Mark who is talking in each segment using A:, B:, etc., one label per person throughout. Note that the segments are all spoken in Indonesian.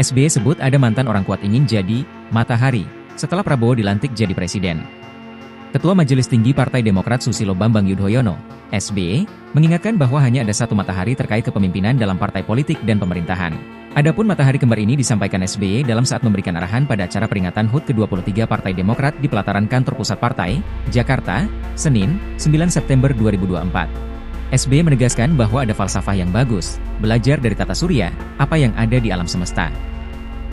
A: SBY sebut ada mantan orang kuat ingin jadi matahari setelah Prabowo dilantik jadi presiden. Ketua Majelis Tinggi Partai Demokrat Susilo Bambang Yudhoyono, SBY, mengingatkan bahwa hanya ada satu matahari terkait kepemimpinan dalam partai politik dan pemerintahan. Adapun matahari kembar ini disampaikan SBY dalam saat memberikan arahan pada acara peringatan HUT ke-23 Partai Demokrat di pelataran kantor pusat partai, Jakarta, Senin, 9 September 2024. SBY menegaskan bahwa ada falsafah yang bagus, belajar dari tata surya, apa yang ada di alam semesta.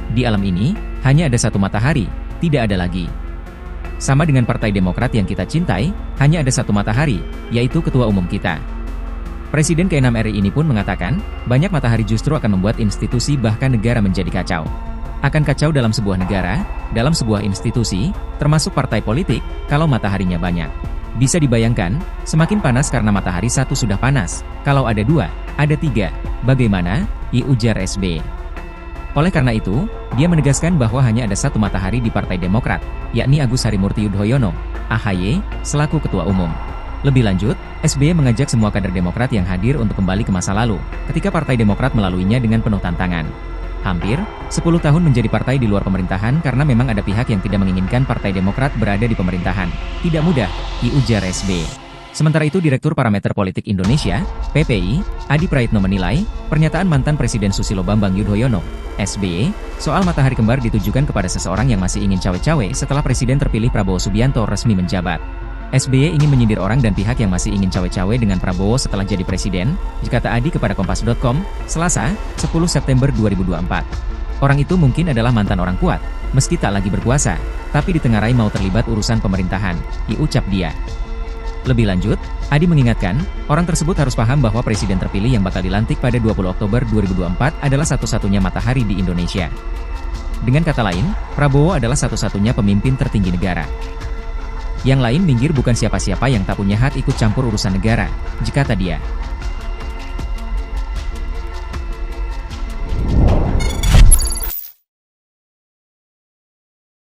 A: Di alam ini, hanya ada satu matahari, tidak ada lagi. Sama dengan Partai Demokrat yang kita cintai, hanya ada satu matahari, yaitu Ketua Umum kita. Presiden ke-6 RI ini pun mengatakan, banyak matahari justru akan membuat institusi bahkan negara menjadi kacau. Akan kacau dalam sebuah negara, dalam sebuah institusi, termasuk partai politik, kalau mataharinya banyak. Bisa dibayangkan, semakin panas karena matahari satu sudah panas, kalau ada dua, ada tiga, bagaimana? Ujar SBY. Oleh karena itu, dia menegaskan bahwa hanya ada satu matahari di Partai Demokrat, yakni Agus Harimurti Yudhoyono, AHY, selaku Ketua Umum. Lebih lanjut, SBY mengajak semua kader Demokrat yang hadir untuk kembali ke masa lalu, ketika Partai Demokrat melaluinya dengan penuh tantangan. Hampir 10 tahun menjadi partai di luar pemerintahan karena memang ada pihak yang tidak menginginkan Partai Demokrat berada di pemerintahan. Tidak mudah, ujar SBY. Sementara itu Direktur Parameter Politik Indonesia, PPI, Adi Praitno menilai, pernyataan mantan Presiden Susilo Bambang Yudhoyono, SBY, soal matahari kembar ditujukan kepada seseorang yang masih ingin cawe-cawe setelah Presiden terpilih Prabowo Subianto resmi menjabat. SBY ingin menyindir orang dan pihak yang masih ingin cawe-cawe dengan Prabowo setelah jadi presiden, kata Adi kepada Kompas.com, Selasa, 10 September 2024. Orang itu mungkin adalah mantan orang kuat, meski tak lagi berkuasa, tapi ditengarai mau terlibat urusan pemerintahan, ucap dia. Lebih lanjut, Adi mengingatkan, orang tersebut harus paham bahwa presiden terpilih yang bakal dilantik pada 20 Oktober 2024 adalah satu-satunya matahari di Indonesia. Dengan kata lain, Prabowo adalah satu-satunya pemimpin tertinggi negara. Yang lain minggir bukan siapa-siapa yang tak punya hak ikut campur urusan negara, kata dia.